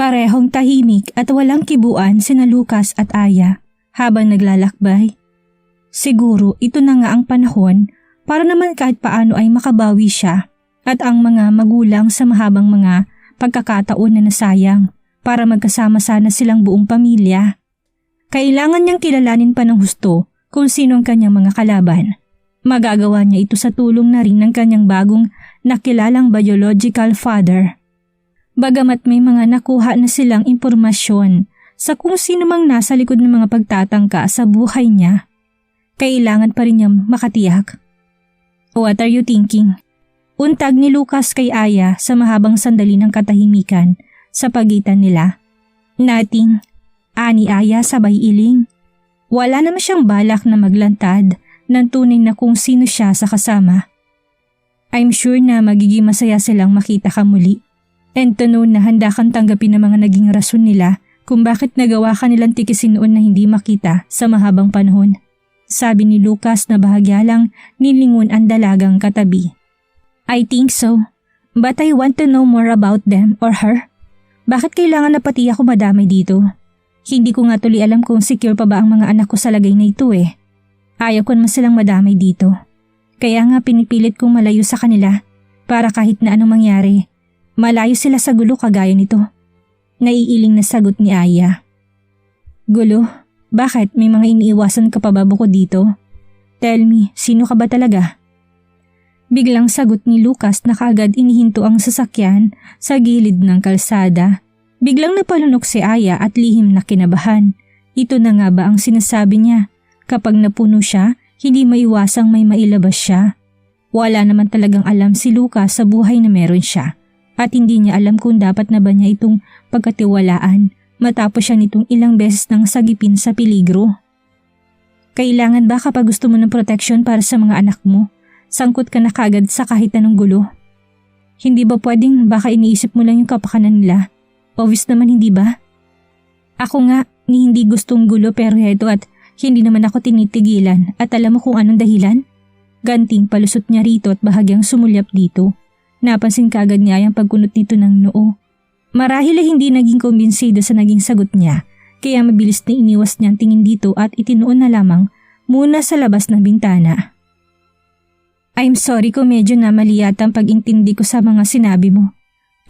Parehong tahimik at walang kibuan sina Lucas at Aya habang naglalakbay. Siguro ito na nga ang panahon para naman kahit paano ay makabawi siya at ang mga magulang sa mahabang mga pagkakataon na nasayang para magkasama sana silang buong pamilya. Kailangan niyang kilalanin pa ng husto kung sino ang kanyang mga kalaban. Magagawa niya ito sa tulong na rin ng kanyang bagong nakilalang biological father. Bagamat may mga nakuha na silang impormasyon sa kung sino mang nasa likod ng mga pagtatangka sa buhay niya, kailangan pa rin niyang makatiyak. What are you thinking? Untag ni Lucas kay Aya sa mahabang sandali ng katahimikan sa pagitan nila. Nothing, ani Aya sabay iling. Wala naman siyang balak na maglantad ng tunay na kung sino siya sa kasama. I'm sure na magiging masaya silang makita ka muli. And to know na handa kang tanggapin ang mga naging rason nila kung bakit nagawa ka nilang tikisin noon na hindi makita sa mahabang panahon. Sabi ni Lucas na bahagya lang nilingon ang dalagang katabi. I think so, but I want to know more about them or her. Bakit kailangan na pati ako madamay dito? Hindi ko nga tuloy alam kung secure pa ba ang mga anak ko sa lagay na ito eh. Ayaw ko naman silang madamay dito. Kaya nga pinipilit kong malayo sa kanila para kahit na anong mangyari, malayo sila sa gulo kagaya nito. Naiiling na sagot ni Aya. Gulo? Bakit? May mga iniiwasan ka pa ba bukod dito? Tell me, sino ka ba talaga? Biglang sagot ni Lucas na kaagad inihinto ang sasakyan sa gilid ng kalsada. Biglang napalunok si Aya at lihim na kinabahan. Ito na nga ba ang sinasabi niya? Kapag napuno siya, hindi maiwasang may mailabas siya. Wala naman talagang alam si Lucas sa buhay na meron siya. At hindi niya alam kung dapat na ba niya itong pagkatiwalaan matapos siya nitong ilang beses nang sagipin sa peligro. Kailangan ba kapag gusto mo ng protection para sa mga anak mo, sangkot ka na kagad sa kahit anong gulo? Hindi ba pwedeng baka iniisip mo lang yung kapakanan nila? Obvious naman hindi ba? Ako nga ni hindi gustong gulo pero heto at hindi naman ako tinitigilan at alam mo kung anong dahilan? Ganting palusot niya rito at bahagyang sumulyap dito. Napansin kagad niya ang pagkunot nito ng noo. Marahil ay hindi naging kumbinsido sa naging sagot niya, kaya mabilis na iniwas niya ang tingin dito at itinuon na lamang muna sa labas ng bintana. I'm sorry kung medyo na mali yata ang pag-intindi ko sa mga sinabi mo.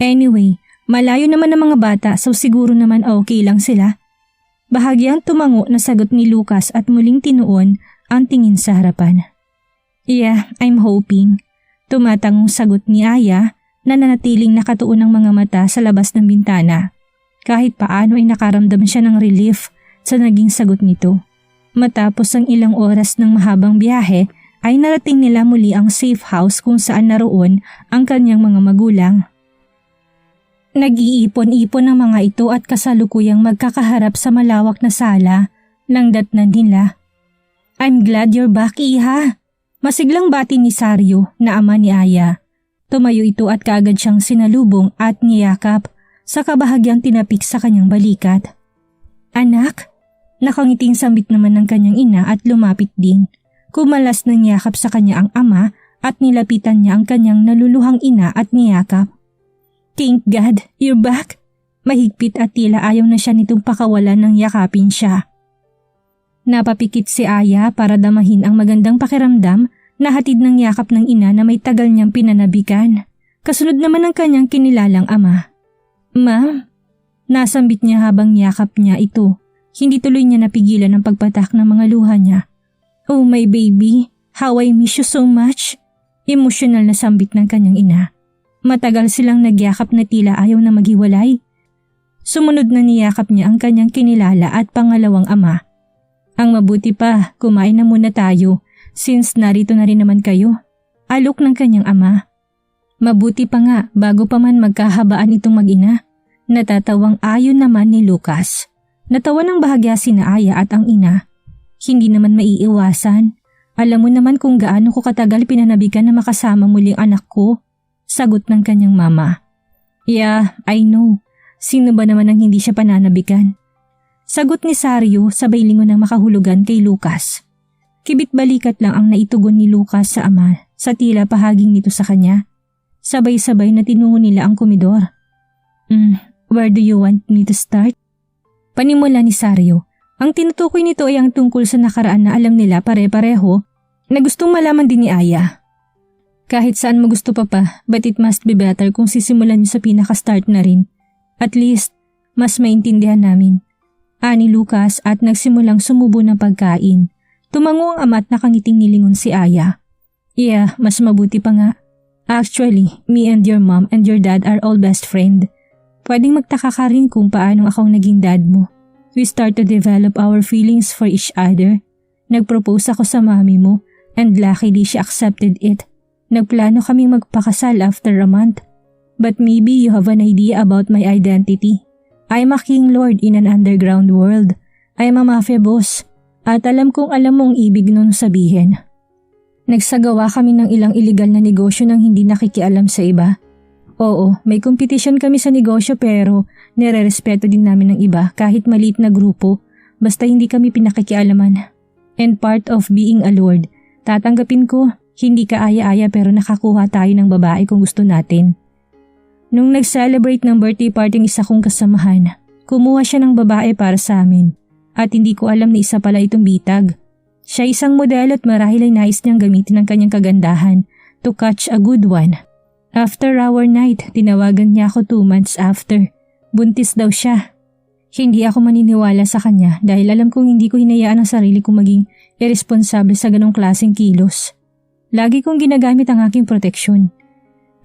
Anyway, malayo naman ang mga bata so siguro naman okay lang sila. Bahagyang tumango na sagot ni Lucas at muling tinuon ang tingin sa harapan. Yeah, I'm hoping. Tumatangong sagot ni Aya na nanatiling nakatuon ang mga mata sa labas ng bintana. Kahit paano ay nakaramdam siya ng relief sa naging sagot nito. Matapos ang ilang oras ng mahabang biyahe ay narating nila muli ang safe house kung saan naroon ang kanyang mga magulang. Nag-iipon-ipon ang mga ito at kasalukuyang magkakaharap sa malawak na sala ng datnan nila. I'm glad you're back, Iha. Masiglang bati ni Saryo na ama ni Aya. Tumayo ito at kaagad siyang sinalubong at niyakap sa kabahagyang tinapik sa kanyang balikat. Anak? Nakangiting sambit naman ng kanyang ina at lumapit din. Kumalas ng yakap sa kanya ang ama at nilapitan niya ang kanyang naluluhang ina at niyakap. Thank God, you're back. Mahigpit at tila ayaw na siya nitong pakawalan ng yakapin siya. Napapikit si Aya para damahin ang magandang pakiramdam na hatid ng yakap ng ina na may tagal niyang pinanabikan. Kasunod naman ng kanyang kinilalang ama. Ma'am, nasambit niya habang yakap niya ito. Hindi tuloy niya napigilan ang pagpatak ng mga luha niya. Oh my baby, how I miss you so much. Emosyonal na sambit ng kanyang ina. Matagal silang nagyakap na tila ayaw na maghiwalay. Sumunod na niyakap niya ang kanyang kinilala at pangalawang ama. Ang mabuti pa, kumain na muna tayo since narito na rin naman kayo. Alok ng kanyang ama. Mabuti pa nga bago pa man magkahabaan itong mag-ina. Natatawang ayon naman ni Lucas. Natawa ng bahagya sina Aya at ang ina. Hindi naman maiiwasan. Alam mo naman kung gaano ko katagal pinanabigan na makasama muli ang anak ko. Sagot ng kanyang mama. Yeah, I know. Sino ba naman ang hindi siya pananabigan? Sagot ni Saryo sabay lingon ng makahulugan kay Lucas. Kibit balikat lang ang naitugon ni Lucas sa ama sa tila pahaging nito sa kanya. Sabay-sabay na tinungo nila ang komedor. Where do you want me to start? Panimula ni Sario. Ang tinutukoy nito ay ang tungkol sa nakaraan na alam nila pare-pareho na gustong malaman din ni Aya. Kahit saan mo gusto pa, but it must be better kung sisimulan niyo sa pinaka-start na rin. At least, mas maintindihan namin. Ani Lucas at nagsimulang sumubo ng pagkain. Tumango ang ama at nakangiting nilingon si Aya. Yeah, mas mabuti pa nga. Actually, me and your mom and your dad are all best friend. Pwedeng magtaka ka rin kung paano ako naging dad mo. We start to develop our feelings for each other. Nag-propose ako sa mami mo and luckily she accepted it. Nagplano kaming magpakasal after a month. But maybe you have an idea about my identity. I'm a king lord in an underground world. I'm a mafia boss. At alam kong alam mong ibig nun sabihin. Nagsagawa kami ng ilang illegal na negosyo nang hindi nakikialam sa iba. Oo, may competition kami sa negosyo pero nire-respeto din namin ng iba kahit maliit na grupo basta hindi kami pinakikialaman. And part of being a lord, tatanggapin ko, hindi ka aya-aya pero nakakuha tayo ng babae kung gusto natin. Nung nag-celebrate ng birthday party ng isa kong kasamahan, kumuha siya ng babae para sa amin at hindi ko alam na isa pala itong bitag. Siya isang modelo at marahil ay nais niyang gamitin ang kanyang kagandahan to catch a good one. After our night, tinawagan niya ako 2 months after. Buntis daw siya. Hindi ako maniniwala sa kanya dahil alam kong hindi ko hinayaan ang sarili kong maging irresponsible sa ganong klaseng kilos. Lagi kong ginagamit ang aking proteksyon.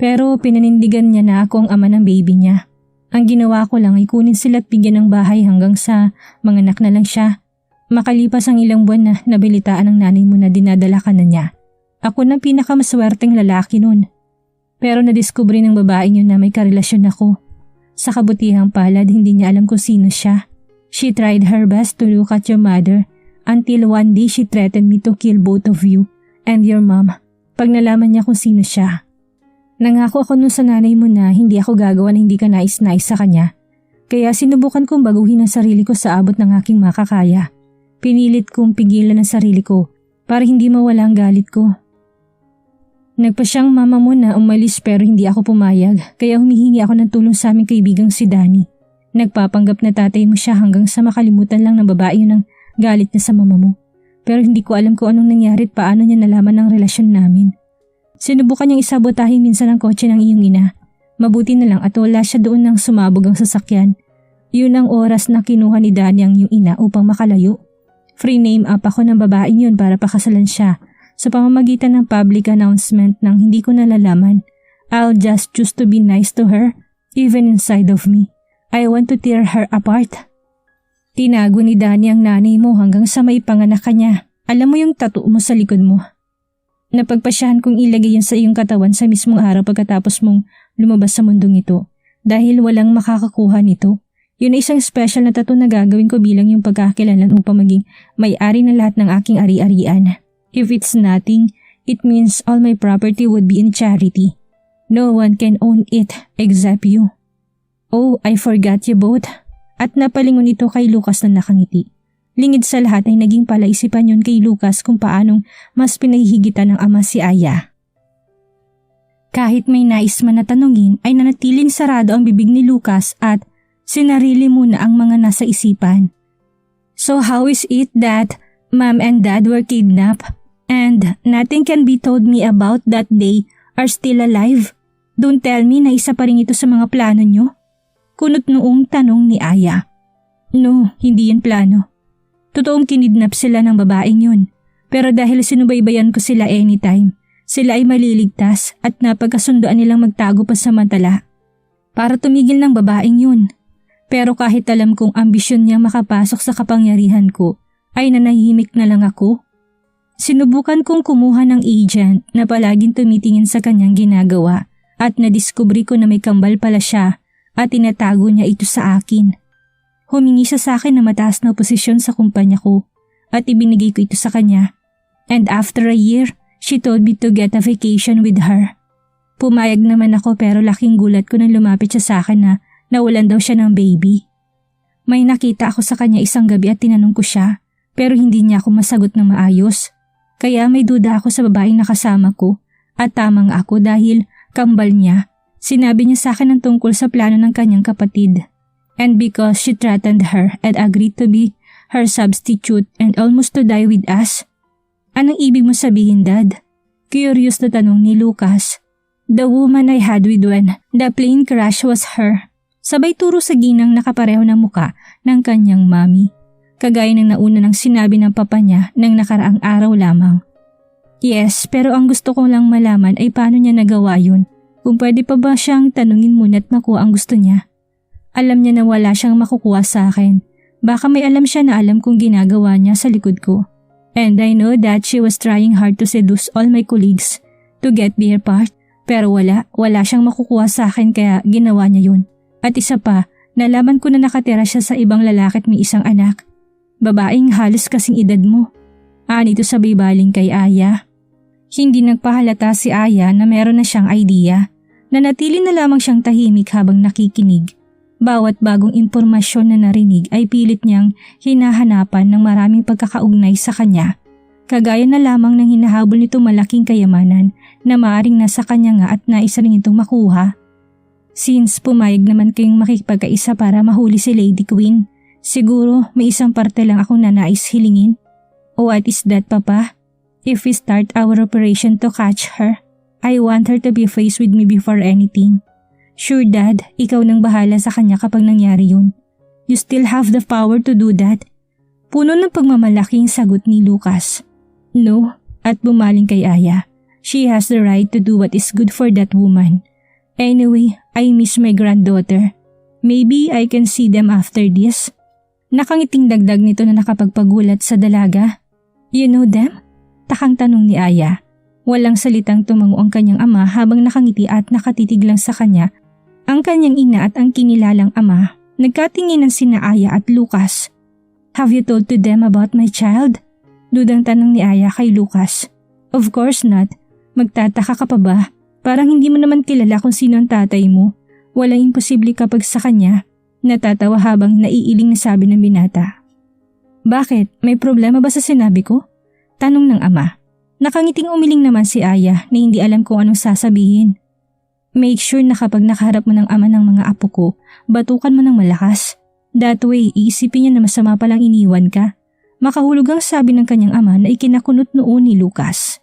Pero pinanindigan niya na ako ang ama ng baby niya. Ang ginawa ko lang ay kunin sila at bigyan ng bahay hanggang sa manganak na lang siya. Makalipas ang ilang buwan na nabilitaan ng nanay mo na dinadala ka na niya. Ako na pinakamaswerteng lalaki nun. Pero nadiskubre ng babaeng yun na may karelasyon ako. Sa kabutihang palad, hindi niya alam kung sino siya. She tried her best to look at your mother until one day she threatened me to kill both of you and your mom pag nalaman niya kung sino siya. Nangako ako nun sa nanay mo na hindi ako gagawa na hindi ka nais-nais sa kanya. Kaya sinubukan kong baguhin ang sarili ko sa abot ng aking makakaya. Pinilit kong pigilan ang sarili ko para hindi mawala ang galit ko. Nagpa siyang mama mo na umalis pero hindi ako pumayag kaya humihingi ako ng tulong sa aming kaibigang si Danny. Nagpapanggap na tatay mo siya hanggang sa makalimutan lang ng babae yun ang galit niya sa mama mo. Pero hindi ko alam kung anong nangyari at paano niya nalaman ang relasyon namin. Sinubukan niyang isabotahin minsan ang kotse ng iyong ina. Mabuti na lang at wala siya doon nang sumabog ang sasakyan. Yun ang oras na kinuha ni Danny ang iyong ina upang makalayo. Free name up ako ng babaeng yun para pakasalan siya. Sa pamamagitan ng public announcement nang hindi ko nalalaman, I'll just choose to be nice to her, even inside of me. I want to tear her apart. Tinago ni Danny ang nanay mo hanggang sa may panganak ka niya. Alam mo yung tattoo mo sa likod mo. Napagpasyahan kong ilagay yun sa iyong katawan sa mismong araw pagkatapos mong lumabas sa mundong ito dahil walang makakakuha nito. Yun ay isang special na tattoo na gagawin ko bilang yung pagkakakilanlan upang maging may-ari ng lahat ng aking ari-arian. If it's nothing, it means all my property would be in charity. No one can own it except you. Oh, I forgot you both. At napalingon ito kay Lucas na nakangiti. Lingid sa lahat ay naging palaisipan yun kay Lucas kung paanong mas pinahihigitan ng ama si Aya. Kahit may nais man na tanungin ay nanatiling sarado ang bibig ni Lucas at sinarili muna ang mga nasa isipan. So how is it that Mom and Dad were kidnapped? And nothing can be told me about that they are still alive. Don't tell me na isa pa rin ito sa mga plano nyo. Kunot noong tanong ni Aya. No, hindi yun plano. Totoong kinidnap sila ng babaeng yun. Pero dahil sinubaybayan ko sila anytime, sila ay maliligtas at napagkasundoan nilang magtago pa samantala. Para tumigil ng babaeng yun. Pero kahit alam kong ambisyon niyang makapasok sa kapangyarihan ko, ay nanahimik na lang ako. Sinubukan kong kumuha ng agent na palaging tumitingin sa kanyang ginagawa at nadiskubre ko na may kambal pala siya at tinatago niya ito sa akin. Humingi siya sa akin na mataas na posisyon sa kumpanya ko at ibinigay ko ito sa kanya. And after a year, she told me to get a vacation with her. Pumayag naman ako pero laking gulat ko nang lumapit siya sa akin na nawalan daw siya ng baby. May nakita ako sa kanya isang gabi at tinanong ko siya pero hindi niya ako masagot ng maayos. Kaya may duda ako sa babaeng nakasama ko at tamang ako dahil kambal niya. Sinabi niya sa akin ang tungkol sa plano ng kanyang kapatid. And because she threatened her and agreed to be her substitute and almost to die with us. Anong ibig mo sabihin, Dad? Curious na tanong ni Lucas. The woman I had with when the plane crash was her. Sabay turo sa ginang nakapareho ng muka ng kanyang mami. Kagaya ng nauna ng sinabi ng papa niya ng nakaraang araw lamang. Yes, pero ang gusto ko lang malaman ay paano niya nagawa yun. Kung pwede pa ba siyang tanungin muna at makuha ang gusto niya. Alam niya na wala siyang makukuha sa akin. Baka may alam siya na alam kong ginagawa niya sa likod ko. And I know that she was trying hard to seduce all my colleagues to get their part. Pero wala siyang makukuha sa akin kaya ginawa niya yun. At isa pa, nalaman ko na nakatira siya sa ibang lalaki at may isang anak. Babaeng halos kasing edad mo. Nito sabay baling kay Aya. Hindi nagpahalata si Aya na meron na siyang idea. Nanatili na lamang siyang tahimik habang nakikinig. Bawat bagong impormasyon na narinig ay pilit niyang hinahanapan ng maraming pagkakaugnay sa kanya. Kagaya na lamang ng hinahabol nito malaking kayamanan na maaring nasa kanya nga at nais rin itong makuha. Since pumayag naman kayong makipagkaisa para mahuli si Lady Queen, siguro may isang parte lang akong nanais hilingin. What is that, Papa? If we start our operation to catch her, I want her to be faced with me before anything. Sure, Dad, ikaw nang bahala sa kanya kapag nangyari yun. You still have the power to do that. Puno ng pagmamalaking sagot ni Lucas. No, at bumaling kay Aya. She has the right to do what is good for that woman. Anyway, I miss my granddaughter. Maybe I can see them after this. Nakangiting dagdag nito na nakapagpagulat sa dalaga. You know them? Takang tanong ni Aya. Walang salitang tumango ang kanyang ama habang nakangiti at nakatitig lang sa kanya. Ang kanyang ina at ang kinilalang ama, nagkatinginan sina Aya at Lucas. Have you told to them about my child? Dudang tanong ni Aya kay Lucas. Of course not. Magtataka ka pa ba? Parang hindi mo naman kilala kung sino ang tatay mo. Walang imposible kapag sa kanya. Natatawa habang naiiling na sabi ng binata. Bakit? May problema ba sa sinabi ko? Tanong ng ama. Nakangiting umiling naman si Aya na hindi alam kung anong sasabihin. Make sure na kapag nakaharap mo ng ama ng mga apo ko, batukan mo ng malakas. That way, iisipin niya na masama palang iniwan ka. Makahulog ang sabi ng kanyang ama na ikinakunot noon ni Lucas.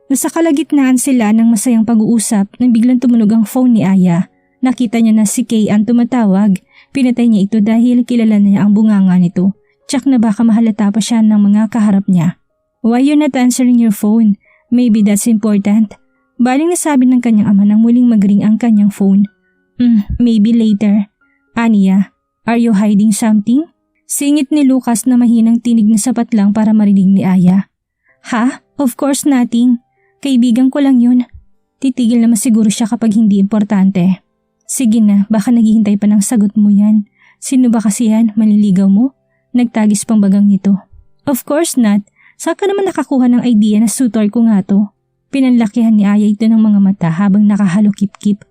Nasa kalagitnaan sila ng masayang pag-uusap nang biglang tumunog ang phone ni Aya. Nakita niya na si Kay ang tumatawag. Pinatay niya ito dahil kilala niya ang bunganga nito. Tsak na baka mahalata pa siya ng mga kaharap niya. Why you're not answering your phone? Maybe that's important. Baling nasabi ng kanyang ama nang muling mag-ring ang kanyang phone. Maybe later. Anya, are you hiding something? Singit ni Lucas na mahinang tinig na sapat lang para marinig ni Aya. Ha? Of course nothing. Kaibigan ko lang yun. Titigil naman siguro siya kapag hindi importante. Sige na, baka naghihintay pa ng sagot mo yan. Sino ba kasi yan? Maliligaw mo? Nagtagis pang bagang nito. Of course not. Saan ka naman nakakuha ng idea na suitor ko nga to? Pinanlakihan ni Aya ito ng mga mata habang nakahalo kip-kip.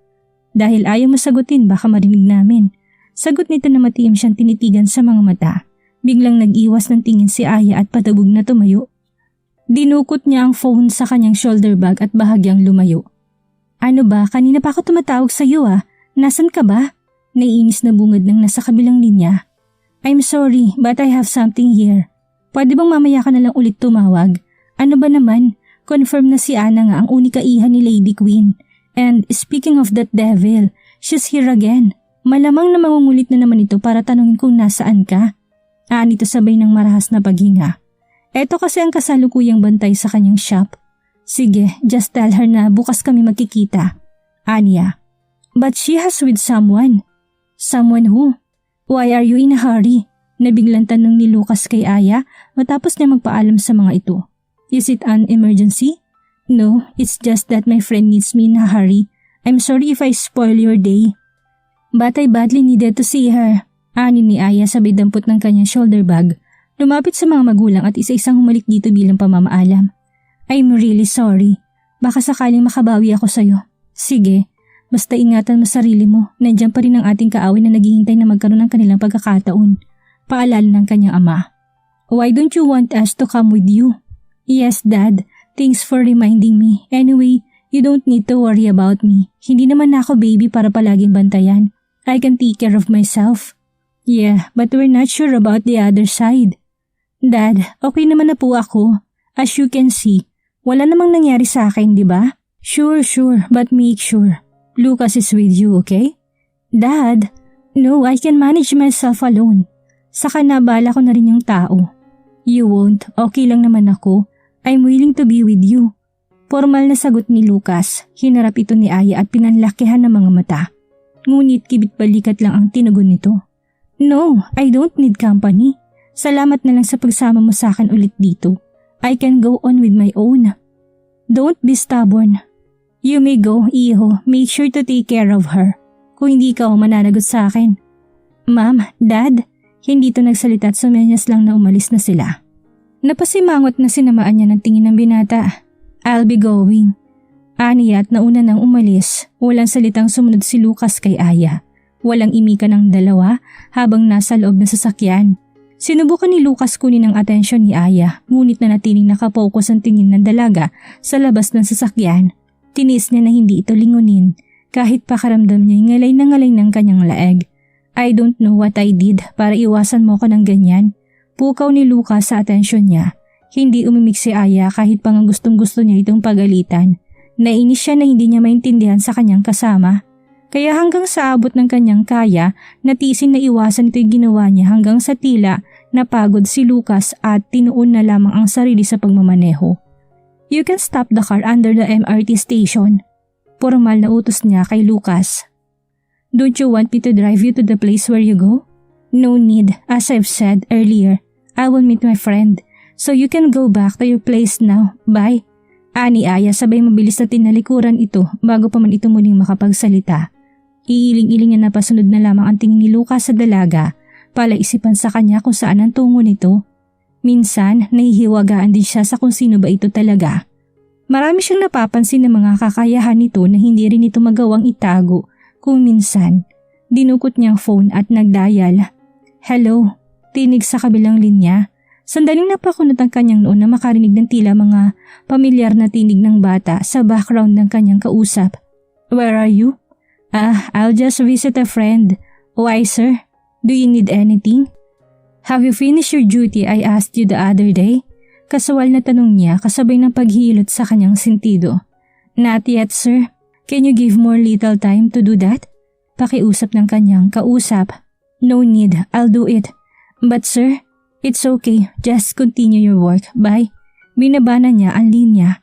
Dahil ayaw mo sagutin baka marinig namin. Sagot nito na matiim siyang tinitigan sa mga mata. Biglang nag-iwas ng tingin si Aya at patabog na tumayo. Dinukot niya ang phone sa kanyang shoulder bag at bahagyang lumayo. Ano ba? Kanina pa ako tumatawag sa iyo ah. Nasaan ka ba? Naiinis na bungad ng nasa kabilang linya. I'm sorry but I have something here. Pwede bang mamaya ka na lang ulit tumawag? Ano ba naman? Confirm na si Ana nga ang unika iha ni Lady Queen. And speaking of that devil, she's here again. Malamang na mangungulit na naman ito para tanungin kung nasaan ka. Nito sabay ng marahas na paghinga. Eto kasi ang kasalukuyang bantay sa kanyang shop. Sige, just tell her na bukas kami magkikita. Anya. But she has with someone. Someone who? Why are you in a hurry? Nabiglang tanong ni Lucas kay Aya matapos niya magpaalam sa mga ito. Is it an emergency? No, it's just that my friend needs me in a hurry. I'm sorry if I spoil your day. But I badly needed to see her. Ani ni Aya sabay dampot ng kanyang shoulder bag. Lumapit sa mga magulang at isa-isang humalik dito bilang pamamaalam. I'm really sorry. Baka sakaling makabawi ako sa'yo. Sige, basta ingatan mo sarili mo. Nandiyan pa rin ang ating kaaway na naghihintay na magkaroon ng kanilang pagkakataon. Paalala ng kanyang ama. Why don't you want us to come with you? Yes, Dad. Thanks for reminding me. Anyway, You don't need to worry about me. Hindi naman ako baby para palaging bantayan. I can take care of myself. Yeah, but we're not sure about the other side. Dad, okay naman na po ako. As you can see, wala namang nangyari sa akin, di ba? Sure, but make sure. Lucas is with you, okay? Dad, no, I can manage myself alone. Saka nabala ko na rin yung tao. You won't, okay lang naman ako. I'm willing to be with you. Formal na sagot ni Lucas, hinarap ito ni Aya at pinanlakihan ng mga mata. Ngunit kibit-balikat lang ang tinugon nito. No, I don't need company. Salamat na lang sa pagsama mo sa akin ulit dito. I can go on with my own. Don't be stubborn. You may go, Iho. Make sure to take care of her. Kung hindi ka mananagot sa akin. Ma'am, Dad, hindi to nagsalita at sumenyas lang na umalis na sila. Napasimangot na sinamaan niya ng tingin ng binata. I'll be going. Aniya at nauna nang umalis, walang salitang sumunod si Lucas kay Aya. Walang imika ng dalawa habang nasa loob ng sasakyan. Sinubukan ni Lucas kunin ang atensyon ni Aya, ngunit nanatiling nakapokus ang tingin ng dalaga sa labas ng sasakyan. Tinis niya na hindi ito lingunin, kahit pakaramdam niya ngalay ng kanyang laeg. I don't know what I did para iwasan mo ko ng ganyan. Pukaw ni Lucas sa atensyon niya. Hindi umimik si Aya kahit pang gustong-gusto niya itong pagalitan. Nainis siya na hindi niya maintindihan sa kanyang kasama. Kaya hanggang sa abot ng kanyang kaya, natisin na iwasan ito yung ginawa niya hanggang sa tila napagod si Lucas at tinuon na lamang ang sarili sa pagmamaneho. You can stop the car under the MRT station. Formal na utos niya kay Lucas. Don't you want me to drive you to the place where you go? No need, as I've said earlier. I will meet my friend. So you can go back to your place now. Bye. Ani Aya sabay mabilis na tinalikuran ito bago pa man ito muling makapagsalita. Iiling-iling na napasunod na lamang ang tingin ni Lucas sa dalaga, palaisipan sa kanya kung saan ang tungo nito. Minsan, nahihiwagaan din siya sa kung sino ba ito talaga. Marami siyang napapansin ng mga kakayahan nito na hindi rin ito magawang itago kung minsan. Dinukot niyang phone at nagdial. Hello, tinig sa kabilang linya. Sandaling napakunot ang kanyang noon na makarinig ng tila mga pamilyar na tinig ng bata sa background ng kanyang kausap. Where are you? I'll just visit a friend. Why, sir? Do you need anything? Have you finished your duty I asked you the other day? Kasawal na tanong niya kasabay ng paghilot sa kanyang sentido. Not yet, sir. Can you give more little time to do that? Pakiusap ng kanyang kausap. No need, I'll do it. But sir, it's okay, just continue your work, bye. Binabana niya ang linya.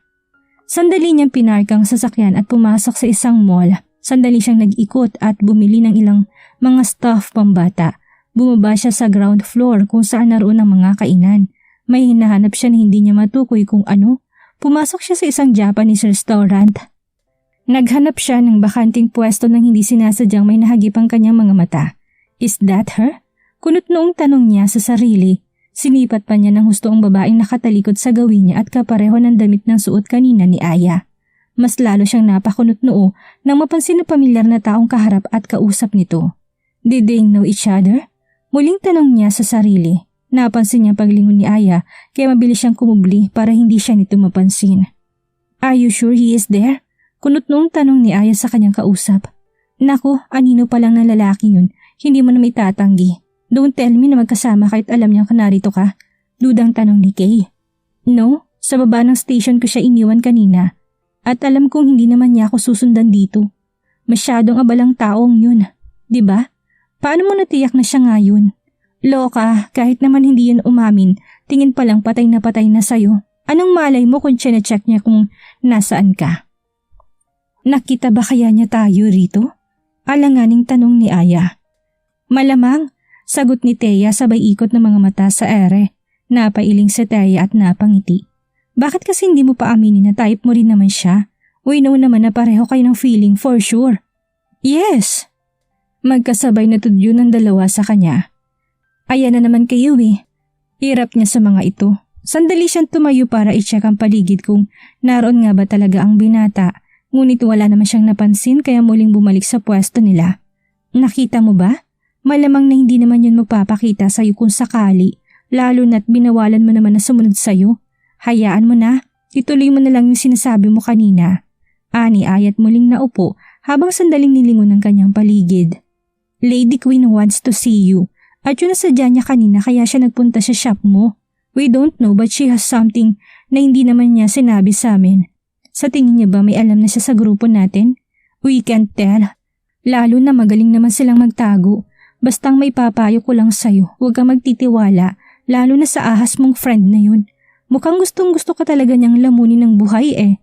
Sandali niyang pinark ang sasakyan at pumasok sa isang mall. Sandali siyang nag-ikot at bumili ng ilang mga stuff pambata. Bumaba siya sa ground floor kung saan naroon ang mga kainan. May hinahanap siya na hindi niya matukoy kung ano. Pumasok siya sa isang Japanese restaurant. Naghanap siya ng bakanting pwesto nang hindi sinasadyang may nahagip ang kanyang mga mata. Is that her? Kunot noong tanong niya sa sarili. Sinipat pa niya ng husto ang babaeng nakatalikod sa gawin niya at kapareho ng damit ng suot kanina ni Aya. Mas lalo siyang napakunot noo nang mapansin na pamilyar na taong kaharap at kausap nito. Did they know each other? Muling tanong niya sa sarili. Napansin niya paglingon ni Aya kaya mabilis siyang kumubli para hindi siya nito mapansin. Are you sure he is there? Kunot noong tanong ni Aya sa kanyang kausap. Naku, anino pa lang ng lalaki yun, hindi mo na may tatanggi. Don't tell me na magkasama kahit alam niyang narito ka. Dudang tanong ni Kay. No, sa baba ng station ko siya iniwan kanina. At alam kong hindi naman niya ako susundan dito. Masyadong abalang taong yun. Diba? Paano mo natiyak na siya ngayon? Loka, kahit naman hindi yun umamin, tingin palang patay na sa'yo. Anong malay mo kung check niya kung nasaan ka? Nakita ba kaya niya tayo rito? Alanganing tanong ni Aya. Malamang, sagot ni Thea sabay ikot ng mga mata sa ere. Napailing si Thea at napangiti. Bakit kasi hindi mo pa aminin na type mo rin naman siya? We know naman na pareho kayo ng feeling for sure. Yes! Magkasabay na tudyo ng dalawa sa kanya. Ayan na naman kayo eh. Hirap niya sa mga ito. Sandali siyang tumayo para i-check ang paligid kung naroon nga ba talaga ang binata. Ngunit wala naman siyang napansin kaya muling bumalik sa pwesto nila. Nakita mo ba? Malamang na hindi naman yun magpapakita sa'yo kung sakali, lalo na't binawalan mo naman na sumunod sa'yo. Hayaan mo na, ituloy mo na lang yung sinasabi mo kanina. Ani Aya at muling naupo habang sandaling nilingon ng kanyang paligid. Lady Queen wants to see you at yun nasadya niya kanina kaya siya nagpunta sa shop mo. We don't know but she has something na hindi naman niya sinabi sa amin. Sa tingin niya ba may alam na siya sa grupo natin? We can't tell. Lalo na magaling naman silang magtago. Bastang may papayo ko lang sa'yo, huwag kang magtitiwala, lalo na sa ahas mong friend na yun. Mukhang gustong gusto ka talaga niyang lamunin ng buhay eh.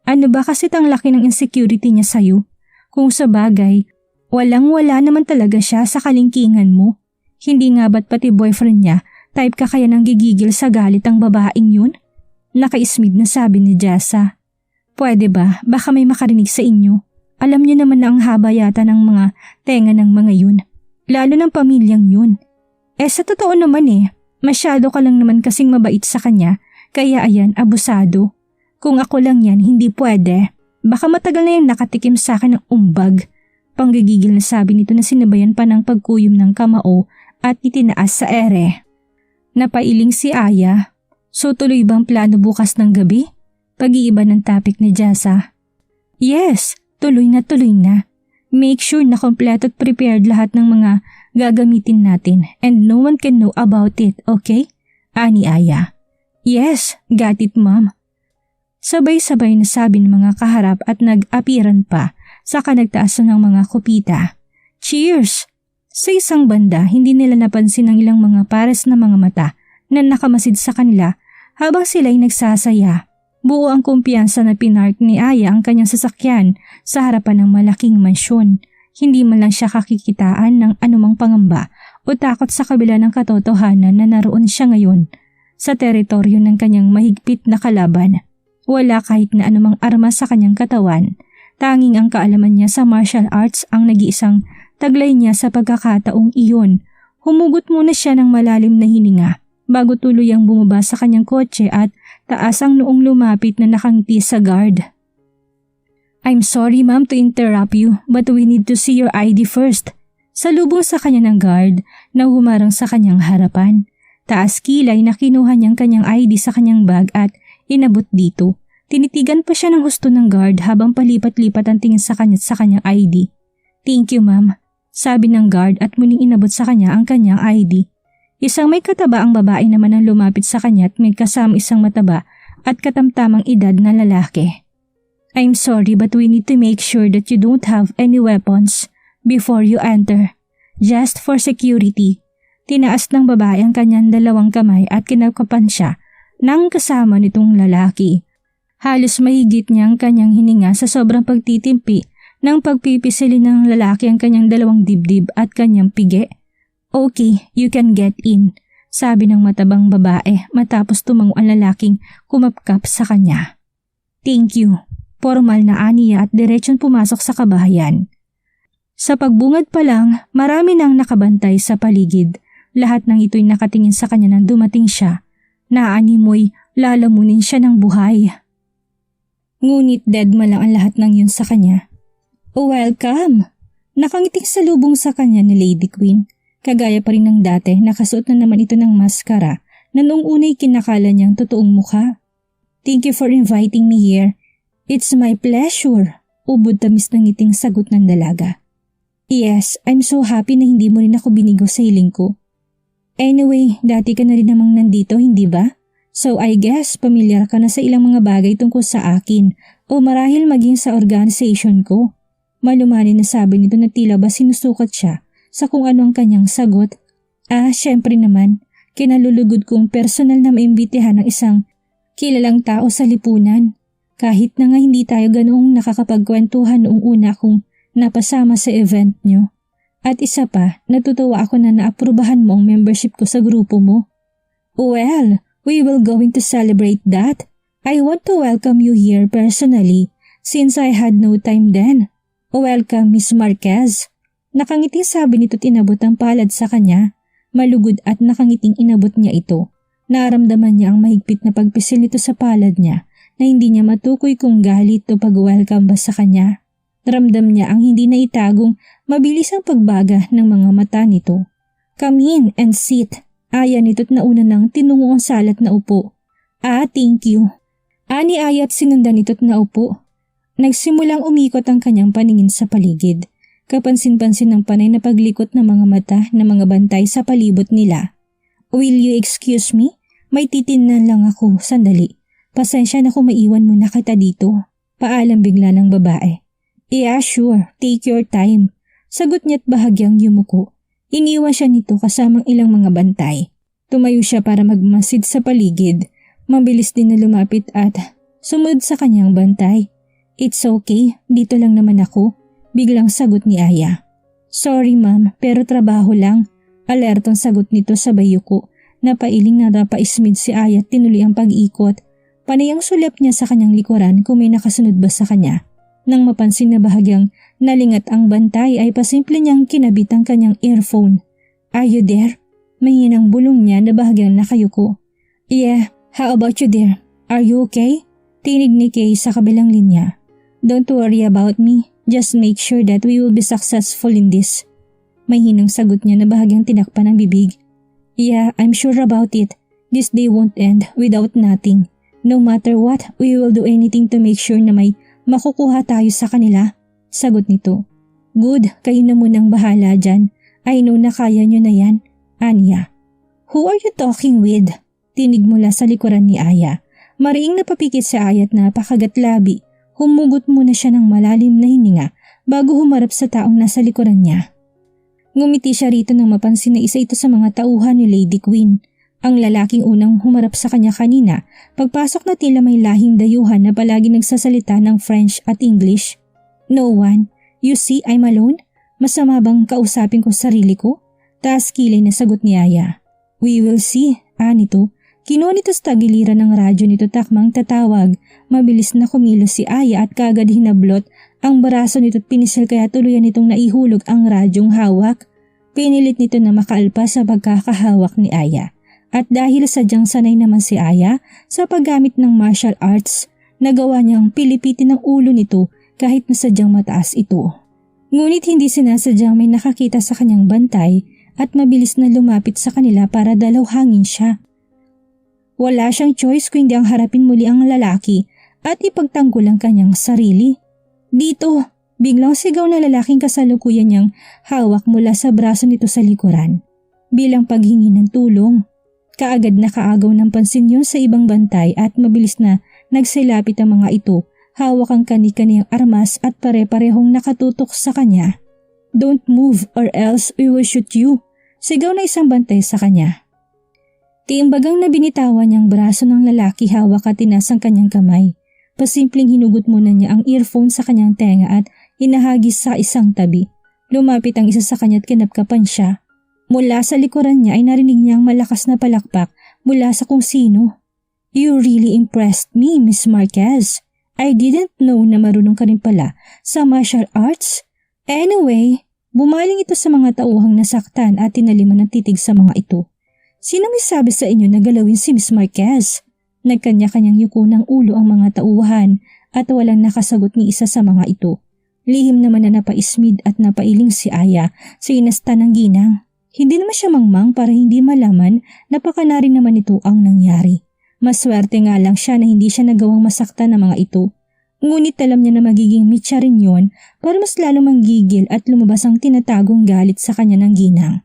Ano ba kasi tang laki ng insecurity niya sa'yo? Kung sa bagay, walang-wala naman talaga siya sa kalingkingan mo. Hindi nga ba't pati boyfriend niya, type ka kaya nang gigigil sa galit ang babaeng yun? Nakaismid na sabi ni Jessa. Pwede ba? Baka may makarinig sa inyo. Alam niyo naman na ang haba yata ng mga tenga ng mga yun. Lalo ng pamilyang yun. Sa totoo naman masyado ka lang naman kasing mabait sa kanya, kaya ayan, abusado. Kung ako lang yan, hindi pwede. Baka matagal na yung nakatikim sa akin ng umbag. Panggigigil na sabi nito na sinabayan pa ng pagkuyom ng kamao at itinaas sa ere. Napailing si Aya. So tuloy bang plano bukas ng gabi? Pag-iiba ng topic ni Jessa. Yes, tuloy na. Make sure na kompleto at prepared lahat ng mga gagamitin natin and no one can know about it, okay? Ani Aya. Yes, got it ma'am. Sabay-sabay na sabi ng mga kaharap at nag-apiran pa saka nagtaas ng mga kupita. Cheers! Sa isang banda, hindi nila napansin ang ilang mga pares na mga mata na nakamasid sa kanila habang sila'y nagsasaya. Buo ang kumpiyansa na pinark ni Aya ang kanyang sasakyan sa harapan ng malaking mansyon. Hindi man lang siya kakikitaan ng anumang pangamba o takot sa kabila ng katotohanan na naroon siya ngayon sa teritoryo ng kanyang mahigpit na kalaban. Wala kahit na anumang armas sa kanyang katawan. Tanging ang kaalaman niya sa martial arts ang nag-iisang taglay niya sa pagkakataong iyon. Humugot muna siya ng malalim na hininga bago tuluyang bumaba sa kanyang kotse at taas ang noong lumapit na nakangiti sa guard. I'm sorry ma'am to interrupt you but we need to see your ID first. Salubong sa kanya ng guard na humarang sa kanyang harapan. Taas kilay na kinuha niyang kanyang ID sa kanyang bag at inabot dito. Tinitigan pa siya ng husto ng guard habang palipat-lipat ang tingin sa kanyang ID. Thank you ma'am, sabi ng guard at muling inabot sa kanya ang kanyang ID. Isang may kataba ang babae naman ang lumapit sa kanya at may kasama isang mataba at katamtamang edad na lalaki. I'm sorry but we need to make sure that you don't have any weapons before you enter. Just for security. Tinaas ng babae ang kanyang dalawang kamay at kinakapan siya ng kasama nitong lalaki. Halos mahigit niya ang kanyang hininga sa sobrang pagtitimpi ng pagpipisili ng lalaki ang kanyang dalawang dibdib at kanyang pigi. Okay, you can get in, sabi ng matabang babae matapos tumango ang lalaking kumapkap sa kanya. Thank you. Formal na aniya at diretsyon pumasok sa kabahayan. Sa pagbungad pa lang, marami nang nakabantay sa paligid. Lahat ng ito'y nakatingin sa kanya nang dumating siya. Naanimoy lalamunin siya ng buhay. Ngunit deadma lang ang lahat ng yun sa kanya. Welcome! Nakangiting salubong sa kanya ni Lady Queen. Kagaya pa rin ng dati, nakasuot na naman ito ng maskara na noong una'y kinakala niyang totoong mukha. Thank you for inviting me here. It's my pleasure, ubod tamis ng ngiting sagot ng dalaga. Yes, I'm so happy na hindi mo rin ako binigo sa hiling ko. Anyway, dati ka na rin namang nandito, hindi ba? So I guess pamilyar ka na sa ilang mga bagay tungkol sa akin o marahil maging sa organization ko. Malumanin na sabi nito na tila ba sinusukat siya sa kung ano ang kanyang sagot. Syempre naman, kinalulugod kong personal na maimbitihan ng isang kilalang tao sa lipunan. Kahit na nga hindi tayo ganoong nakakapagkwentuhan noong una kong napasama sa event nyo. At isa pa, natutuwa ako na naaprubahan mo ang membership ko sa grupo mo. Well, we will going to celebrate that. I want to welcome you here personally since I had no time then. Welcome Miss Marquez. Nakangiting sabi nito at inabot ang palad sa kanya. Malugod at nakangiting inabot niya ito. Naramdaman niya ang mahigpit na pagpisil nito sa palad niya na hindi niya matukoy kung galit o pag-welcome ba sa kanya. Ramdam niya ang hindi na itagong mabilis ang pagbaga ng mga mata nito. Come in and sit. Aya nito't nauna nang tinungo ang salat na upo. Thank you. Ani Aya at sinundan nito't naupo. Nagsimulang umikot ang kanyang paningin sa paligid. Kapansin-pansin ng panay na paglikot ng mga mata ng mga bantay sa palibot nila. "Will you excuse me? May titingnan lang ako, sandali. Pasensya na kung maiwan muna kita dito." Paalam bigla ng babae. "Yeah, sure. Take your time." Sagot niya't bahagyang yumuko. Iniwan siya nito kasamang ilang mga bantay. Tumayo siya para magmasid sa paligid. Mabilis din na lumapit at sumunod sa kanyang bantay. "It's okay, dito lang naman ako." Biglang sagot ni Aya. "Sorry ma'am, pero trabaho lang." Alertong sagot nito sa bayuko. Napailing na napaismid si Aya at tinuloy ang pag-ikot. Panay ang sulap niya sa kanyang likuran kung may nakasunod ba sa kanya. Nang mapansin na bahagyang nalingat ang bantay ay pasimple niyang kinabit ang kanyang earphone. "Are you there?" Mahinang bulong niya na bahagyang nakayuko. "Yeah, how about you there? Are you okay?" Tinig ni Kay sa kabilang linya. "Don't worry about me. Just make sure that we will be successful in this." Mahinang sagot niya na bahagyang tinakpan ang bibig. "Yeah, I'm sure about it. This day won't end without nothing. No matter what, we will do anything to make sure na may makukuha tayo sa kanila." Sagot nito. "Good, kayo na munang bahala dyan. I know na kaya nyo na yan." Anya. "Who are you talking with?" Tinig mula sa likuran ni Aya. Mariing napapikit si Aya at napakagatlabi. Humugot muna siya ng malalim na hininga bago humarap sa taong nasa likuran niya. Ngumiti siya rito nang mapansin na isa ito sa mga tauhan ni Lady Queen. Ang lalaking unang humarap sa kanya kanina, pagpasok na tila may lahing dayuhan na palagi nagsasalita ng French at English. "No one. You see, I'm alone. Masama bang kausapin ko sarili ko?" Taas kilay na sagot ni Aya. "We will see." Nito. Kinuha nito sa tagiliran ng radyo nito takmang tatawag. Mabilis na kumilos si Aya at kagad hinablot ang braso nito at pinisil kaya tuluyan nitong naihulog ang radyong hawak. Pinilit nito na makaalpas sa pagkakahawak ni Aya. At dahil sadyang sanay naman si Aya sa paggamit ng martial arts, nagawa niyang pilipitin ang ulo nito kahit na sadyang mataas ito. Ngunit hindi sinasadyang may nakakita sa kanyang bantay at mabilis na lumapit sa kanila para dalawhangin siya. Wala siyang choice kundi ang harapin muli ang lalaki at ipagtanggol ang kanyang sarili. "Dito!" Biglang sigaw na lalaking kasalukuyan niyang hawak mula sa braso nito sa likuran. Bilang paghingi ng tulong. Kaagad nakaagaw ng pansin yun sa ibang bantay at mabilis na nagsilapit ang mga ito. Hawak ang kani-kaniyang armas at pare-parehong nakatutok sa kanya. "Don't move or else we will shoot you." Sigaw na isang bantay sa kanya. Tiimbagang na binitawan niyang braso ng lalaki hawak at tinasang kanyang kamay. Pasimpleng hinugot muna niya ang earphone sa kanyang tenga at inahagis sa isang tabi. Lumapit ang isa sa kanya at kinapkapan siya. Mula sa likuran niya ay narinig niya ang malakas na palakpak mula sa kung sino. "You really impressed me, Miss Marquez. I didn't know na marunong ka rin pala sa martial arts." Anyway, bumaling ito sa mga tauhang nasaktan at tinaliman ng titig sa mga ito. "Sino may sabi sa inyo na galawin si Miss Marquez?" Nagkanya-kanyang yuko ng ulo ang mga tauhan at walang nakasagot ni isa sa mga ito. Lihim naman na napaismid at napailing si Aya sa inasta ng ginang. Hindi naman siya mangmang para hindi malaman na pakana rin naman ito ang nangyari. Maswerte nga lang siya na hindi siya nagawang masaktan ng mga ito. Ngunit alam niya na magiging mitya rin yun para mas lalo manggigil at lumabas ang tinatagong galit sa kanya ng ginang.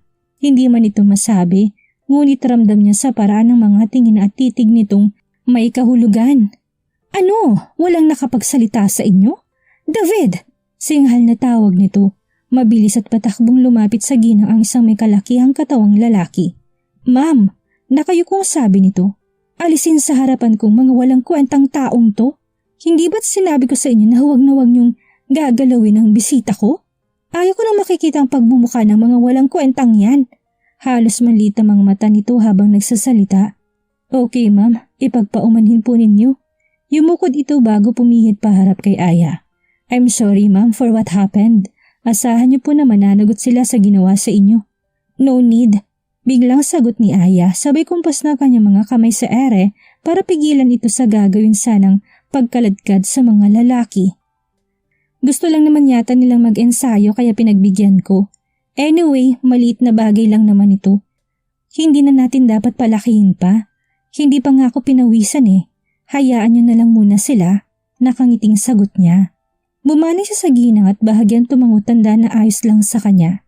Hindi man ito masabi, ngunit ramdam niya sa paraan ng mga tingin at titig nitong may kahulugan. "Ano? Walang nakapagsalita sa inyo?" "David!" Singhal na tawag nito. Mabilis at patakbong lumapit sa ginang ang isang may kalakihang katawang lalaki. "Ma'am, nakayukong sabi nito. Alisin sa harapan kong mga walang kwentang taong to. Hindi ba't sinabi ko sa inyo na huwag niyong gagalawin ang bisita ko? Ayaw ko na makikita ang pagmumukha ng mga walang kwentang yan." Halos maliit ang mga mata nito habang nagsasalita. "Okay ma'am, ipagpaumanhin po ninyo." Yumukod ito bago pumihit paharap kay Aya. "I'm sorry ma'am for what happened. Asahan niyo po na mananagot sila sa ginawa sa inyo." "No need." Biglang sagot ni Aya sabay kumpas na kanyang mga kamay sa ere para pigilan ito sa gagawin sanang pagkaladkad sa mga lalaki. "Gusto lang naman yata nilang mag-ensayo kaya pinagbigyan ko. Anyway, maliit na bagay lang naman ito. Hindi na natin dapat palakihin pa. Hindi pa nga ako pinawisan eh. Hayaan nyo na lang muna sila." Nakangiting sagot niya. Bumalik siya sa ginang at bahagyang tumango, tanda na ayos lang sa kanya.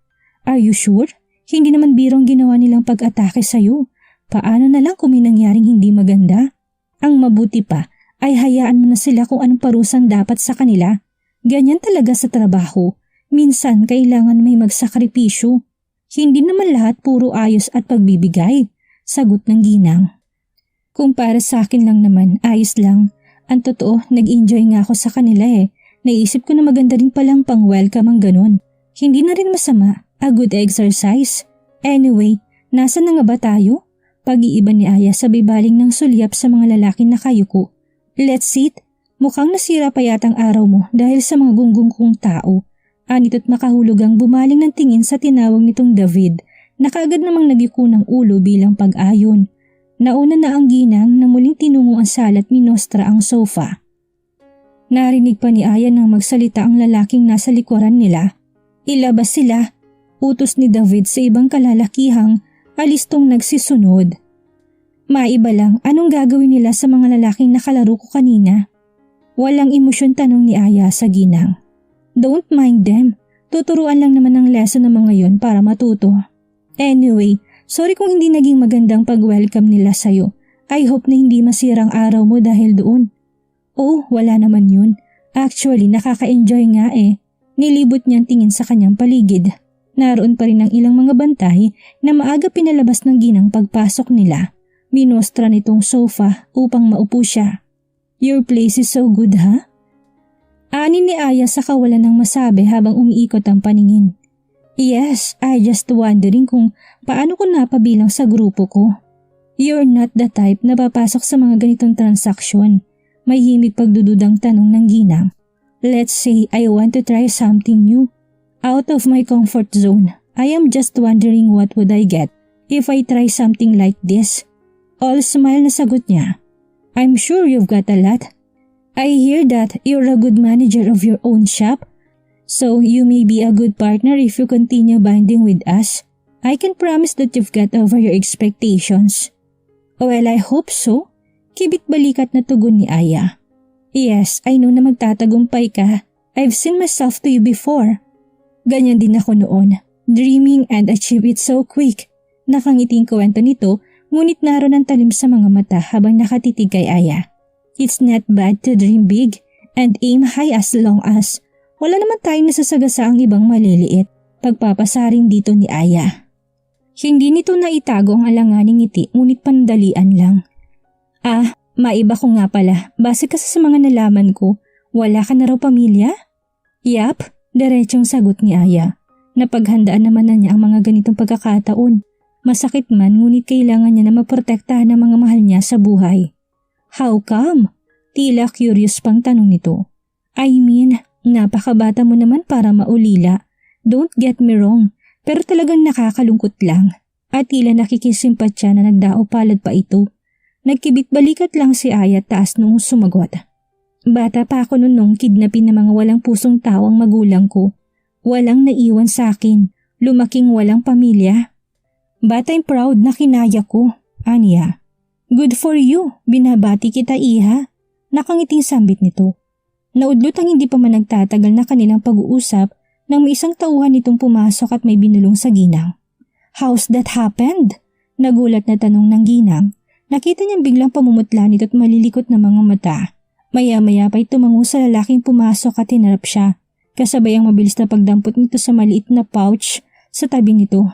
Are you sure? Hindi naman birong ginawa nilang pag-atake sa'yo. Paano na lang kung may nangyaring hindi maganda? Ang mabuti pa ay hayaan mo na sila kung anong parusan dapat sa kanila. Ganyan talaga sa trabaho. Minsan kailangan may magsakripisyo. Hindi naman lahat puro ayos at pagbibigay, sagot ng ginang. Kung para sa akin lang naman, ayos lang. Ang totoo, nag-enjoy nga ako sa kanila eh. Naisip ko na maganda rin palang pang-welcome ang ganun. Hindi na rin masama, a good exercise. Anyway, nasa na nga ba tayo? Pag-iiba ni Aya sabay baling ng sulyap sa mga lalaki na kayuko. Let's sit. Mukhang nasira pa yatang araw mo dahil sa mga gunggong kong tao. Anito't makahulugang bumaling ng tingin sa tinawag nitong David na kaagad namang nagyuko ng ulo bilang pag-ayon. Nauna na ang ginang na muling tinungo ang sala at minostra ang sofa. Narinig pa ni Aya nang magsalita ang lalaking nasa likuran nila. Ilabas sila. Utos ni David sa ibang kalalakihang alistong nagsisunod. Maiba lang, anong gagawin nila sa mga lalaking nakalaro ko kanina? Walang emosyon, tanong ni Aya sa ginang. Don't mind them. Tuturuan lang naman ng lesson ng mga yon para matuto. Anyway, sorry kung hindi naging magandang pag-welcome nila sa'yo. I hope na hindi masirang araw mo dahil doon. Oh, wala naman yun. Actually, nakaka-enjoy nga eh. Nilibot niyang tingin sa kanyang paligid. Naroon pa rin ang ilang mga bantay na maaga pinalabas ng ginang pagpasok nila. Minostra nitong sofa upang maupo siya. Your place is so good, ha? Ani ni Aya sa kawalan ng masabi habang umiikot ang paningin. Yes, I just wondering kung paano ko napabilang sa grupo ko. You're not the type na papasok sa mga ganitong transaksyon. May himig pagdududang tanong ng ginang. Let's say I want to try something new. Out of my comfort zone. I am just wondering what would I get if I try something like this. All smile na sagot niya. I'm sure you've got a lot. I hear that you're a good manager of your own shop. So you may be a good partner if you continue binding with us. I can promise that you've got over your expectations. Well, I hope so. Kibit balikat na tugon ni Aya. Yes, I know na magtatagumpay ka. I've seen myself to you before. Ganyan din ako noon. Dreaming and achieve it so quick. Nakangiting kwento nito, ngunit naroon ang talim sa mga mata habang nakatitig kay Aya. It's not bad to dream big and aim high as long as wala naman tayong nasasagasa ang ibang maliliit. Pagpapasaring dito ni Aya. Hindi nito naitago ang alanganing ngiti, ngunit pandalian lang. Maiba ko nga pala. Base kasi sa mga nalaman ko, wala ka na raw pamilya? Yap, diretsong sagot ni Aya. Napaghandaan naman na niya ang mga ganitong pagkakataon. Masakit man, ngunit kailangan niya na maprotektahan ang mga mahal niya sa buhay. How come? Tila curious pang tanong nito. I mean, napakabata mo naman para maulila. Don't get me wrong, pero talagang nakakalungkot lang. At tila nakikisimpatya na nagdao palad pa ito. Nagkibit balikat lang si Aya taas noong sumagot. Bata pa ako noon nung kidnapin ng mga walang pusong tao ang magulang ko. Walang naiwan sa akin, lumaking walang pamilya. But I'm proud na kinaya ko, aniya. Good for you, binabati kita iha. Nakangiting sambit nito. Naudlot ang hindi pa man nagtatagal na kanilang pag-uusap nang may isang tauhan nitong pumasok at may binulong sa ginang. How's that happened? Nagulat na tanong ng ginang. Nakita niyang biglang pamumutla nito at malilikot na mga mata. Maya-maya pa'y tumango sa lalaking pumasok at hinarap siya. Kasabay ang mabilis na pagdampot nito sa maliit na pouch sa tabi nito.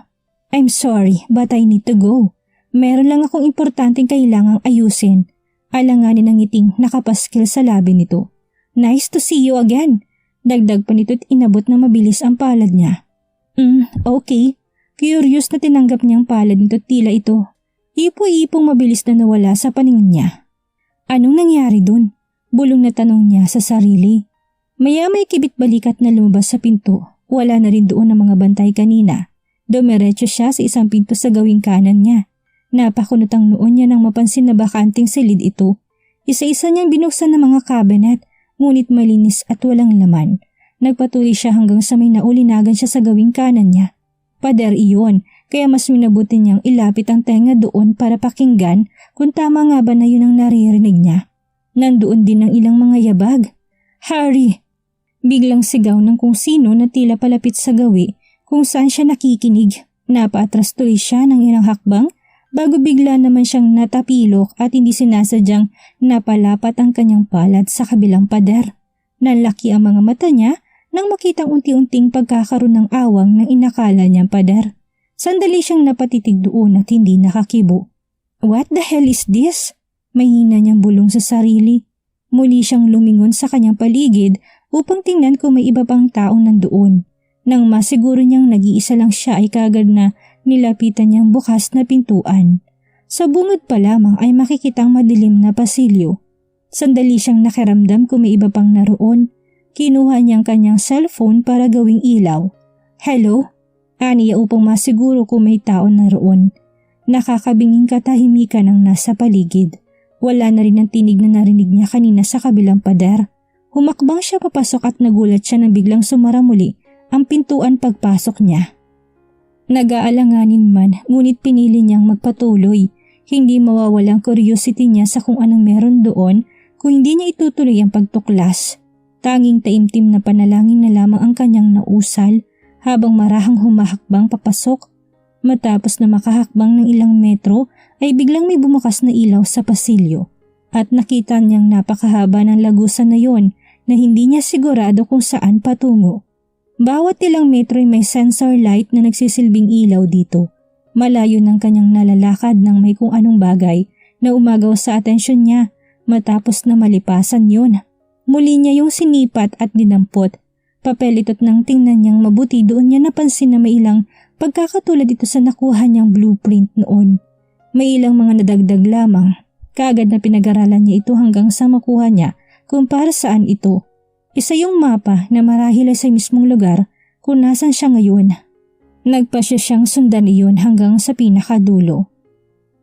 I'm sorry, but I need to go. Meron lang akong importanteng kailangang ayusin. Alanganin ng ngiting nakapaskil sa labi nito. Nice to see you again. Dagdag pa nito at inabot na mabilis ang palad niya. Okay. Curious na tinanggap niyang palad nito, tila ito. Ipo-ipong mabilis na nawala sa paningin niya. Anong nangyari dun? Bulong na tanong niya sa sarili. Maya-may kibit balikat na lumabas sa pinto. Wala na rin doon ang mga bantay kanina. Dumiretso siya sa isang pinto sa gawing kanan niya. Napakunot ang noon niya nang mapansin na bakanting silid ito. Isa-isa niyang binuksan ng mga cabinet, ngunit malinis at walang laman. Nagpatuloy siya hanggang sa may naulinagan siya sa gawing kanan niya. Pader iyon, kaya mas minabuti niyang ilapit ang tenga doon para pakinggan kung tama nga ba na yun ang naririnig niya. Nandoon din ang ilang mga yabag. Harry! Biglang sigaw ng kung sino na tila palapit sa gawi kung saan siya nakikinig. Napaatras tuloy siya ng ilang hakbang bago bigla naman siyang natapilok at hindi sinasadyang napalapat ang kanyang palad sa kabilang pader. Nalaki ang mga mata niya nang makitang unti-unting pagkakaroon ng awang ng inakala niyang pader. Sandali siyang napatitig doon at hindi nakakibo. What the hell is this? Mahina niyang bulong sa sarili. Muli siyang lumingon sa kanyang paligid upang tingnan kung may iba pang taong nandoon. Nang masiguro niyang nag-iisa lang siya ay kagad na nilapitan niyang bukas na pintuan. Sa bungod pa lamang ay makikitang madilim na pasilyo. Sandali siyang nakiramdam kung may iba pang naroon. Kinuha niyang kanyang cellphone para gawing ilaw. Hello? Aniya upang masiguro kung may tao naroon. Nakakabinging katahimikan ang nasa paligid. Wala na rin ang tinig na narinig niya kanina sa kabilang pader. Humakbang siya papasok at nagulat siya nang biglang sumara muli ang pintuan pagpasok niya. Nag-aalanganin man ngunit pinili niyang magpatuloy. Hindi mawawalang curiosity niya sa kung anong meron doon kung hindi niya itutuloy ang pagtuklas. Tanging taimtim na panalangin na lamang ang kanyang nausal habang marahang humahakbang papasok. Matapos na makahakbang ng ilang metro ay biglang may bumukas na ilaw sa pasilyo at nakita niyang napakahaba ng lagusan na yon na hindi niya sigurado kung saan patungo. Bawat ilang metro ay may sensor light na nagsisilbing ilaw dito. Malayo ng kanyang nalalakad ng may kung anong bagay na umagaw sa atensyon niya matapos na malipasan yon. Muli niya yung sinipat at dinampot. Papel ito't nang tingnan niyang mabuti doon niya napansin na may ilang pagkakatulad ito sa nakuha niyang blueprint noon. May ilang mga nadagdag lamang. Kaagad na pinag-aralan niya ito hanggang sa makuha niya kung para saan ito. Isa yung mapa na marahil ay sa mismong lugar kung nasan siya ngayon. Nagpasya siyang sundan iyon hanggang sa pinakadulo.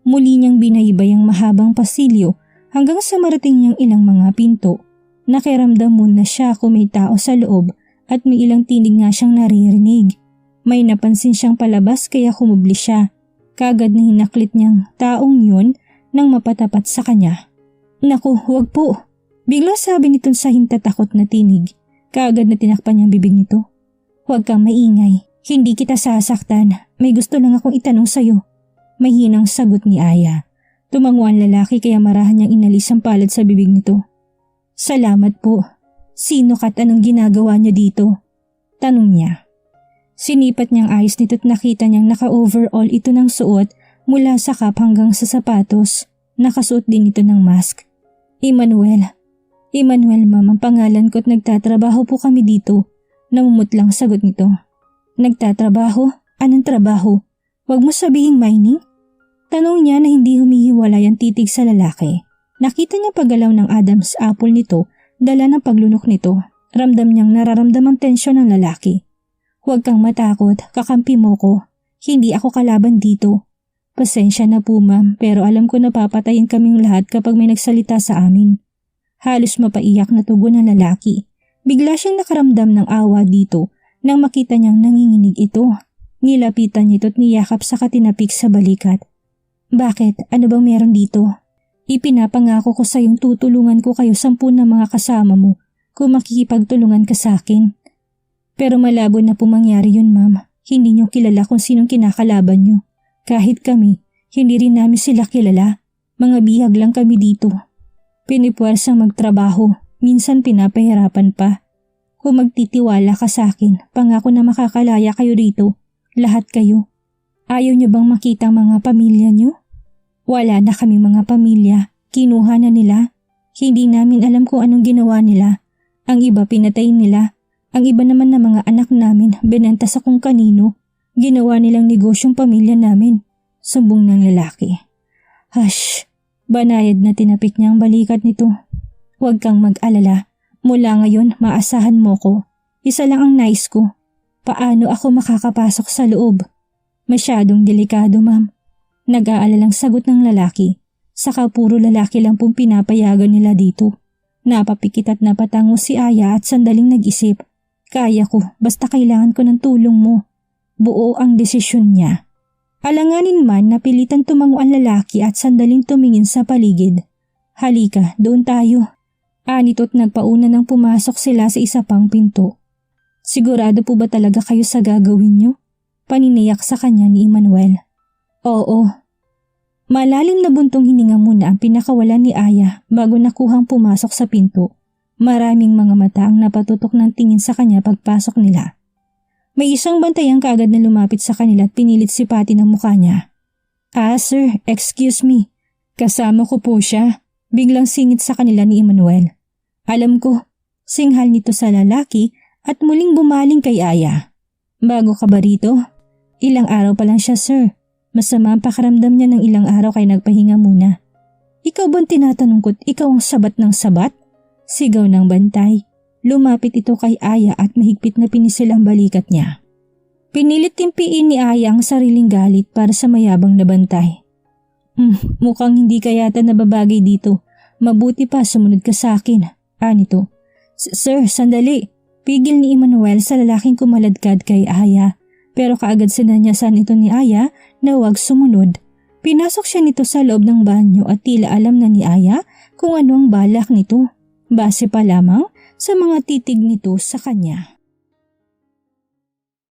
Muli niyang binaybay ang mahabang pasilyo hanggang sa marating niyang ilang mga pinto. Nakiramdam muna siya kung may tao sa loob at may ilang tinig nga siyang naririnig. May napansin siyang palabas kaya kumubli siya. Kaagad na hinaklit niyang taong yun nang mapatapat sa kanya. Naku, huwag po. Bigla sabi nito sa hintatakot na tinig. Kaagad na tinakpan niyang bibig nito. Huwag kang maingay. Hindi kita sasaktan. May gusto lang akong itanong sa'yo. Mahinang sagot ni Aya. Tumango ang lalaki kaya marahan niyang inalis ang palad sa bibig nito. Salamat po. Sino ka't anong ginagawa niya dito? Tanong niya. Sinipat niyang ayos nito't nakita niyang naka-overall ito ng suot mula sa kap hanggang sa sapatos. Nakasuot din ito ng mask. Emmanuel ma'am ang pangalan ko't nagtatrabaho po kami dito. Namumutlang sagot nito. Nagtatrabaho? Anong trabaho? Huwag mo sabihing mining? Tanong niya na hindi humihiwalay ang titig sa lalaki. Nakita niya paggalaw ng Adam's apple nito, dala ng paglunok nito. Ramdam niyang nararamdam ang tensyon ng lalaki. Huwag kang matakot, kakampi mo ko. Hindi ako kalaban dito. Pasensya na po ma'am, pero alam ko na papatayin kaming lahat kapag may nagsalita sa amin. Halos mapaiyak na tugon ng lalaki. Bigla siyang nakaramdam ng awa dito nang makita niyang nanginginig ito. Nilapitan niya ito't niyakap sa katinapik sa balikat. Bakit? Ano bang meron dito? Ipinapangako ko sa iyong tutulungan ko kayo 10 na mga kasama mo kung makikipagtulungan ka sa akin. Pero malabo na po mangyari yun ma'am. Hindi niyo kilala kung sinong kinakalaban niyo. Kahit kami, hindi rin namin sila kilala. Mga bihag lang kami dito. Pinipuwersang magtrabaho, minsan pinapahirapan pa. Kung magtitiwala ka sa akin, pangako na makakalaya kayo rito, lahat kayo. Ayaw niyo bang makita ang mga pamilya niyo? Wala na kami mga pamilya, kinuha na nila. Hindi namin alam kung anong ginawa nila. Ang iba pinatay nila, ang iba naman na mga anak namin binenta sa kung kanino. Ginawa nilang negosyong pamilya namin. Sumbong ng lalaki. Hush! Banayad na tinapik niya ang balikat nito. Huwag kang mag-alala. Mula ngayon, maasahan mo ko. Isa lang ang nais ko. Paano ako makakapasok sa loob? Masyadong delikado, ma'am. Nag-aalalang sagot ng lalaki. Saka puro lalaki lang pong pinapayagan nila dito. Napapikit at napatango si Aya at sandaling nag-isip. Kaya ko, basta kailangan ko ng tulong mo. Buo ang desisyon niya. Alanganin man napilitan tumango ang lalaki at sandaling tumingin sa paligid. Halika, doon tayo. Anito't nagpauna nang pumasok sila sa isa pang pinto. Sigurado po ba talaga kayo sa gagawin niyo? Paniniyak sa kanya ni Emmanuel. Oo. Malalim na buntong hininga muna ang pinakawalan ni Aya bago nakuhang pumasok sa pinto. Maraming mga mata ang napatutok ng tingin sa kanya pagpasok nila. May isang bantayang kaagad na lumapit sa kanila at pinilit sipatin ang mukha niya. Sir, excuse me. Kasama ko po siya. Biglang singit sa kanila ni Emmanuel. Alam ko, singhal nito sa lalaki at muling bumaling kay Aya. Bago ka ba rito? Ilang araw pa lang siya, sir. Masama ang pakaramdam niya ng ilang araw kaya nagpahinga muna. Ikaw bang tinatanong ko't ikaw ang sabat ng sabat? Sigaw ng bantay. Lumapit ito kay Aya at mahigpit na pinisil ang balikat niya. Pinilit timpiin ni Aya ang sariling galit para sa mayabang na bantay. Mukhang hindi ka yata nababagay dito. Mabuti pa sumunod ka sa akin. Anito. Sir, sandali. Pigil ni Emmanuel sa lalaking kumaladkad kay Aya. Pero kaagad sinanyasan ito ni Aya na huwag sumunod. Pinasok siya nito sa loob ng banyo at tila alam na ni Aya kung ano ang balak nito. Base pa lamang sa mga titig nito sa kanya.